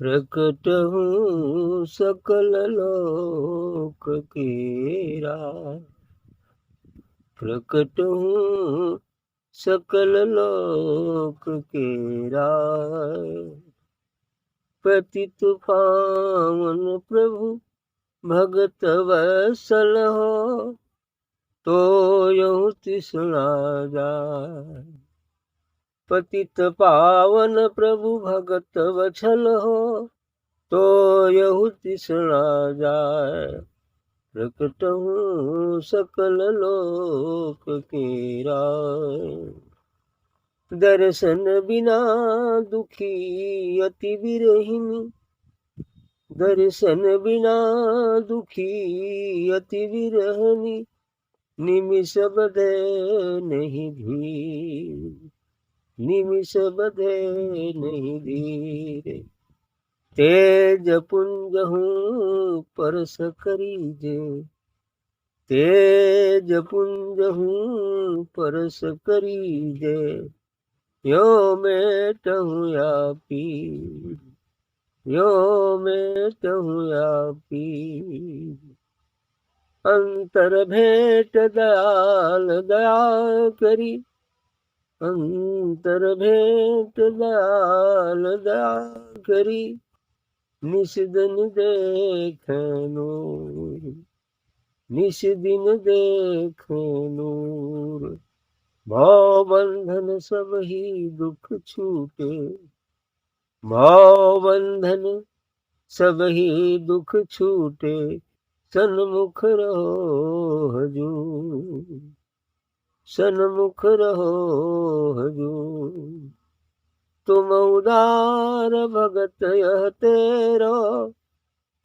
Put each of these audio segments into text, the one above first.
प्रकट हूँ सकल लोक केरा, प्रकट हूँ सकल लोक केरा। पतित पावन प्रभु भगत वत्सल हो, तो यूं तृष्णा जाय। पतित पावन प्रभु भगत वत्सल हो, तो यूं तृष्णा जाय। प्रकट हूँ सकल लोक केरा, दर्शन बिना दुखी अति विरहिनी, दर्शन बिना दुखी अति विरहिनी। निमिष बधे नहीं धीर, निमिष बधे नहीं धीर। तेज पुंज हूँ परस करीजे, तेज पुंज हूँ परस करीजे। यो मेटहूँ या पीर, यो मेटहूँ या पीर। अंतर भेंट दयाल दया करी, अंतर भेंट दयाल दया करी। निस दिन देखें नूर, निस दिन देखें नूर। भव बंधन सब ही दुख छूटे, भव बंधन सब ही दुख छूटे। सन्मुख रहो हजूर, सन्मुख रहो हजूर। तुम उदार भगत यह तेरो,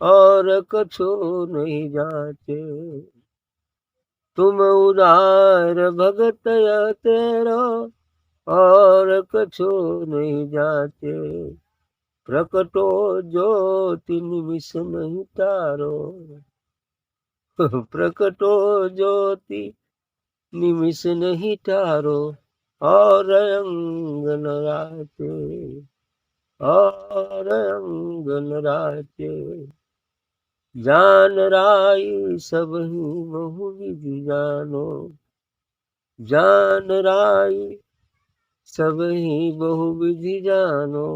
और कछु नहीं जाचे। तुम उदार भगत यह तेरो, और कछु नहीं जाचे। प्रकटो ज्योति निमिष नहीं तारो, प्रकटो ज्योति निमिष नहीं तारो। और अंगन राचे, और अंगन राचे। जान राई सब ही बहु विधि जानो, जान राई सब ही बहु विधि जानो।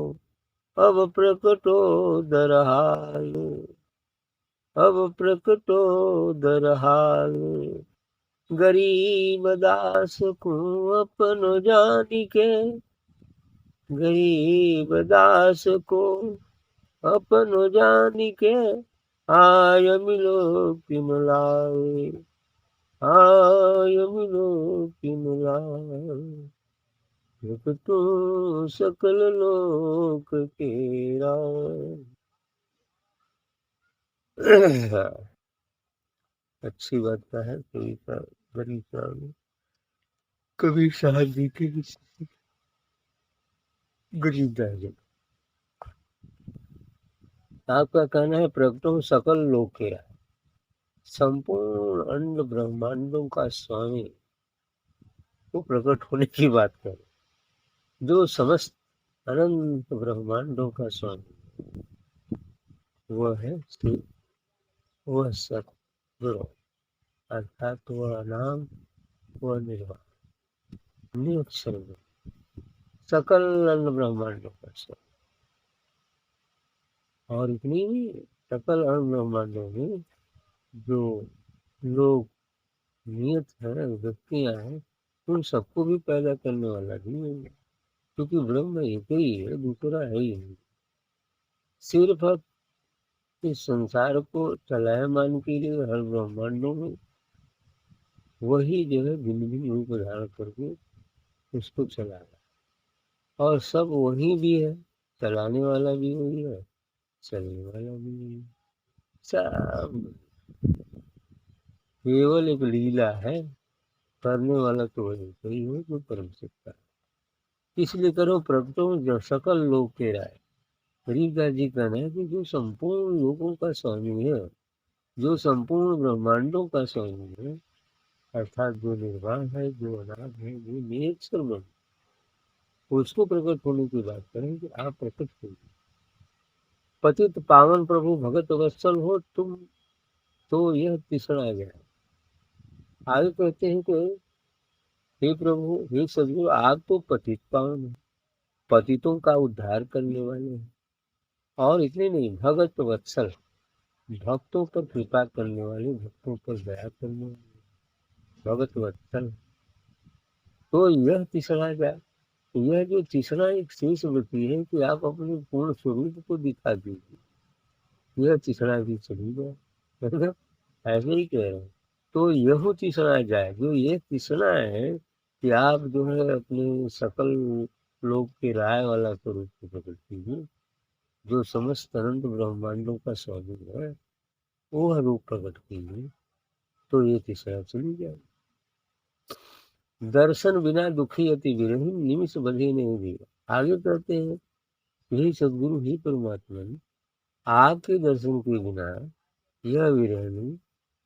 अब प्रकटो दरहाल, अब प्रकटो दरहाल। गरीब दास को अपन जानिके, गरीब दास को अपन जानिके। आय मिलो किम लाए, आय मिलो किम लाए। प्रकटो सकल लोक केरा। अच्छी बात है कविता, बड़ी कहानी। कवि साहब जी की गरीब दास। आपका कहना है प्रकटो सकल लोक केरा, संपूर्ण अंड ब्रह्मांडों का स्वामी वो प्रकट होने की बात कर, जो समस्त अनंत ब्रह्मांडों का स्वामी वह है श्री, वह सतगुरु, अर्थात वह नाम, वह निर्वाण निरक्षर सकल अंड ब्रह्मांडों का स्वामी। और इतनी सकल अंड ब्रह्मांडों में जो लोग नियत है, व्यक्तियां हैं, उन सबको भी पैदा करने वाला भी नहीं है, क्योंकि ब्रह्म एक ही है, दूसरा है ही नहीं। सिर्फ अब इस संसार को चलायमान के लिए हर ब्रह्मांडों में वही जो है भिन्न भिन्न रूप धारण करके उसको चला रहा, और सब वही भी है, चलाने वाला भी वही है, चलने वाला भी वही है। सब केवल एक लीला है, करने वाला तो वही है जो परम सत्ता है। इसलिए करो प्रकटो जो सकल लोक के राय। गरीबदास जी कहना है कि जो संपूर्ण लोगों का स्वामी है, जो संपूर्ण ब्रह्मांडों का स्वामी है, अर्थात जो निर्वाण है, जो अनाथ है, जो निरक्षर ब्रह्म, उसको प्रकट होने की बात करें कि आप प्रकट होइए। पतित पावन प्रभु भगत वत्सल हो तुम, तो यह तीसरा गया। आगे कहते हैं कि हे प्रभु, हे सदगुरु, आप तो पतित पावन हैं, पतितों का उद्धार करने वाले हैं, और इतने नहीं, भगत वत्सल, भक्तों पर कृपा करने वाले, भक्तों पर दया करने वाले, भगत वत्सल। तो यह तीसरा क्या, यह जो तीसरा एक शेष वृत्ति है कि आप अपने पूर्ण स्वरूप को दिखा दीजिए, यह तीसरा भी चली गया। मतलब ऐसे ही कह रहे हैं। तो यह तीसरा जाए, जो ये तीसरा है कि आप जो है अपने सकल लोक के राय वाला स्वरूप को प्रकट कीजिए, जो समस्त अनंत ब्रह्मांडों का स्वामी है, वो रूप प्रकट कीजिए, तो ये तीसरा चली जाए। दर्शन बिना दुखी अति विरहीन, निमिष बंधे नहीं दिया। आगे कहते हैं, हे सदगुरु, ही परमात्मा, आपके दर्शन के बिना यह विरहिणी,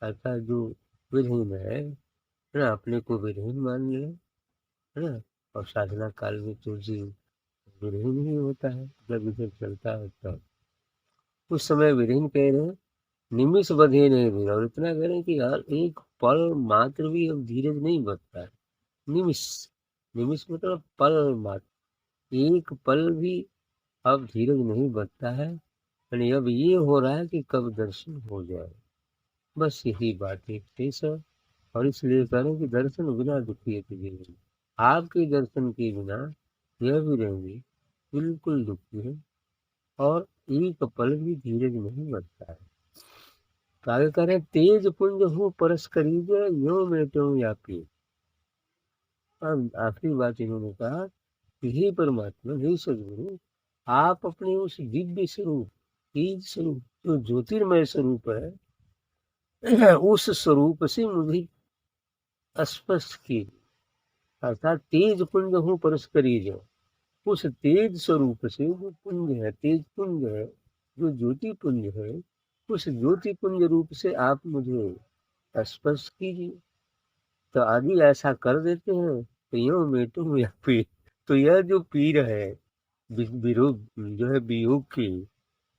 अर्थात जो विरहीन है ना, अपने को विरहीन मान ले, है ना, और साधना काल में तो जीव विरहीन ही होता है, जब इधर चलता है तब उस समय विरहीन कह रहे हैं। निमिष बंधे नहीं दिया, और इतना कह रहे हैं कि यार एक पल मात्र भी अब धीरज नहीं बचता है। निमिष, निमिष मतलब पल मात्र, एक पल भी अब धीरज नहीं बचता है, यानी अब ये हो रहा है कि कब दर्शन हो जाए, बस यही बात एक शेष है। और इसलिए करें कि दर्शन बिना दुखी है, आपके दर्शन के बिना यह भी रहेंगे बिल्कुल दुखी है, और एक पल भी धीरज नहीं बचता है। तो आगे करें, तेज पुंज हूँ परस करीब, यो मेटो या पी। आखिरी बात इन्होंने कहा कि हे परमात्मा, हे सदगुरु, आप अपने उस दिव्य स्वरूप, तेज स्वरूप, जो ज्योतिर्मय स्वरूप है, उस स्वरूप से मुझे स्पष्ट की, अर्थात तेज पुंज हूँ परस करीब, उस तेज स्वरूप से, जो पुंज है, तेज पुंज है, जो ज्योति पुंज है, उस ज्योति पुंज रूप से आप मुझे स्पर्श कीजिए। तो आदि ऐसा कर देते हैं तो यूं मेटू या पीर, तो यह जो पीर है, विरोध जो है, वियोग की,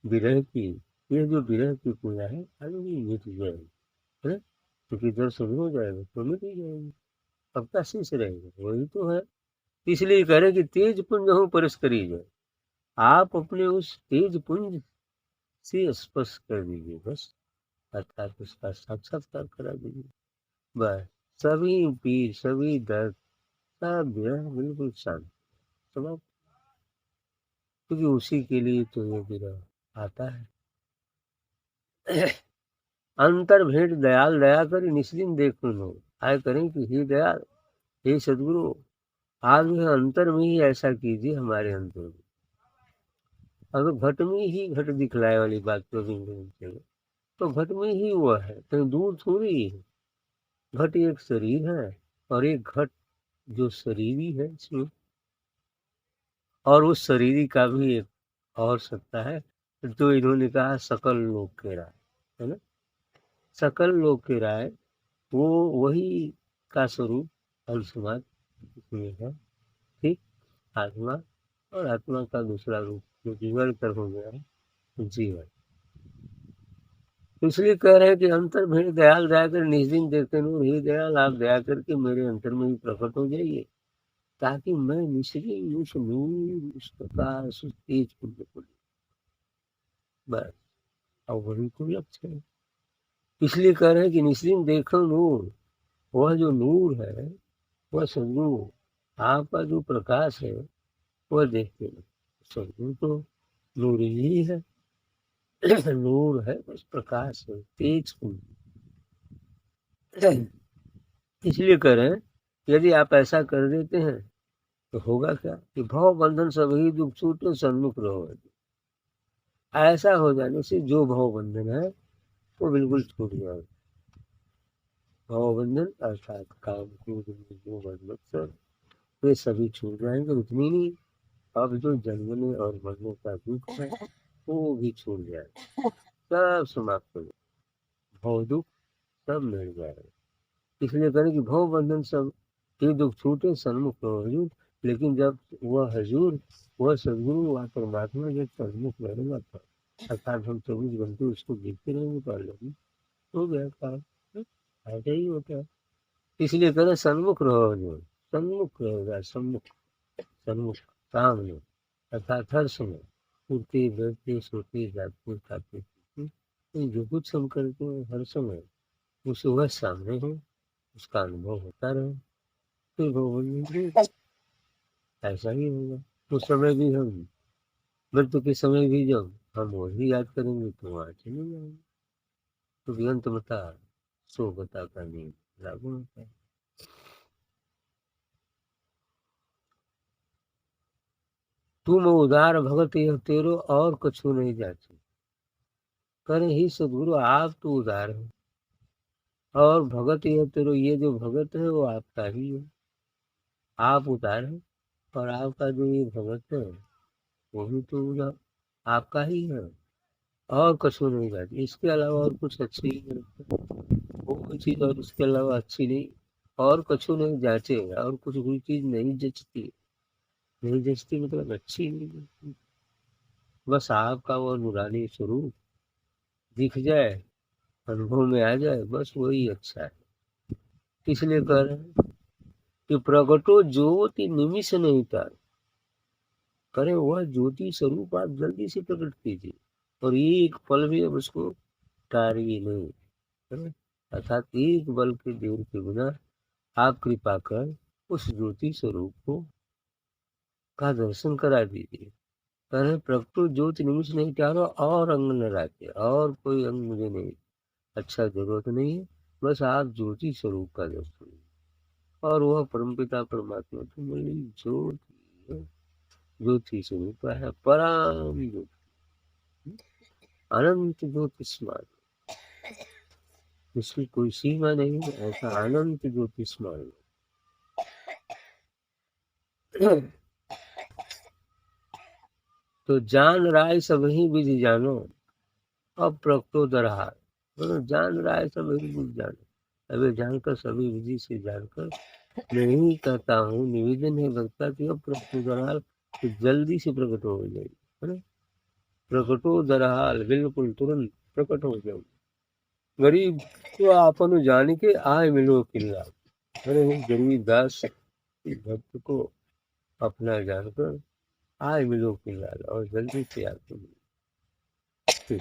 विरह की, यह जो विरह की पूजा है, आदि भी मिट जाएगी, है, क्योंकि दर्शन हो जाएगा तो मिट ही जाएगी, अब का शेष रहेगा, वही तो है। इसलिए कह रहे कि तेज पुंज हो परस करी जाए, आप अपने उस तेज पुंज से स्पर्श कर दीजिए बस, अर्थात उसका साक्षात्कार करा दीजिए, बस सभी पीर, सभी दर्द, सब विरह बिल्कुल शांत समाप्त, क्योंकि उसी के लिए तो ये विरह आता है। अंतर भेंट दयाल दया कर निस्दिन देखो लो, आय करें कि हे दयाल, हे सदगुरु, आप जो है अंतर में ही ऐसा कीजिए हमारे अंतर में। अगर घट में ही घट दिखलाए वाली बात तो घट में ही वो है, कहीं दूर थोड़ी है। घट एक शरीर है, और एक घट जो शरीरी है इसमें, और उस शरीरी का भी एक और सत्ता है, जो इन्होंने कहा सकल लोक के राय, है ना, सकल लोक के राय, वो वही का स्वरूप अंशमात इसमें है, ठीक, आत्मा, और आत्मा का दूसरा रूप जो जीवन कर हो गया है जीवन। तो इसलिए कह रहे हैं कि अंतर भेद दयाल दया कर निस्दिन देखते नूर, हे दयाल, आप दया करके मेरे अंतर में ही प्रकट हो जाइए, ताकि मैं निस्दिन उस नूर, उस प्रकाश, उस तेज पुण्य को, बस, और वही तो लक्ष्य है। इसलिए कह रहे हैं कि निस्दिन देखो नूर, वह जो नूर है, वह सदगुरु, आपका जो प्रकाश है वह देखते रहो। सदगुरु तो नूर ही है, नूर है, बस प्रकाश है, तेज पुण्य। इसलिए कह रहे हैं, यदि आप ऐसा कर देते हैं तो होगा क्या कि भव बंधन सभी दुख छूटे सन्मुख रहो। ऐसा हो जाने से जो भव बंधन है वो बिल्कुल छूट जाएगा। भव बंधन अर्थात काम क्रोध मत्सर, वे सभी छूट जाएंगे, उतनी नहीं, अब जो जन्मने और मरने का दुख है वो भी छूट जाएगा, सब समाप्त हो जाएगा, भव दुख सब मिल जाएगा। इसलिए करें कि भव बंधन सब ये दुख छूटे सन्मुख रहो हजूर। लेकिन जब वह हजूर, वह सदगुरु, वह परमात्मा जब सन्मुख रहेगा अर्थात हम 24 घंटे उसको देखते रहेंगे पार्लर में, हो गया काम। ऐसा ही होता है। इसलिए कह रहे सन्मुख रहो, जो सन्मुख रहेगा, सन्मुख सामने, अर्थात हर समय उठते बैठते सोते जागते खाते पीते, तो जो कुछ हम करते हैं हर समय उसे वह सामने हो, उसका अनुभव होता रहे, फिर भगवान ऐसा ही होगा। उस समय भी हम मृत्यु के समय भी जब हम वही याद करेंगे तो वहां चले जाएंगे। तो अंत बता सो बता का नींद लागू होता है। तुम उदार भगत यह तेरो और कछु नहीं जाचे। करे ही सदगुरु आप तो उदार हो, और भगत यह तेरो, ये जो भगत है वो आपका ही है। आप उदार है, और आपका जो ये भगत है वो भी तो उदार आपका ही है। और कछु नहीं जाती, इसके अलावा और कुछ अच्छी ही नहीं लगता। वो कोई चीज और उसके अलावा अच्छी नहीं, और कछु नहीं जाचे, और कुछ कोई चीज नहीं जचती। नहीं जचती मतलब अच्छी नहीं लगती। बस आपका वो नूरानी स्वरूप दिख जाए, अनुभव में आ जाए, बस वही अच्छा है। इसलिए कह रहे हैं कि प्रगटो ज्योति निमिष नहीं तार। करे वह ज्योति स्वरूप आप जल्दी से प्रकट कीजिए, और एक पल भी अब उसको टारिए नहीं, है ना? अर्थात एक बल के देर के बिना आप कृपा कर उस ज्योति स्वरूप को का दर्शन करा दीजिए। कह रहे प्रगटो ज्योति निमिष नहीं त्यारो, और अंग न राखे, और कोई अंग मुझे नहीं, अच्छा जरूरत नहीं है। बस आप ज्योति स्वरूप का दर्शन, और वह परमपिता परमात्मा तो मेरी ज्योति है, ज्योति स्वरूप है, परम ज्योति, अनंत ज्योतिष्मान, इसकी कोई सीमा नहीं है, ऐसा अनंत ज्योतिष्मान। तो जान राय सब ही विधि जानो, अब प्रगटो दरहार। मतलब जान रहा है सब ही विधि जानो, अबे जानकर सभी विधि से जानकर मैं ही कहता हूँ, निवेदन है भक्ता की अब प्रगटो दरहार, तो जल्दी से प्रकट हो जाएगी, है ना? प्रकटो दरहाल, बिल्कुल तुरंत प्रकट हो जाओ। गरीब तो आपन जान के आय मिलो किल्ला। अरे गरीब दास भक्त को अपना जानकर आय मिलो किल्ला, और जल्दी से आके मिलो।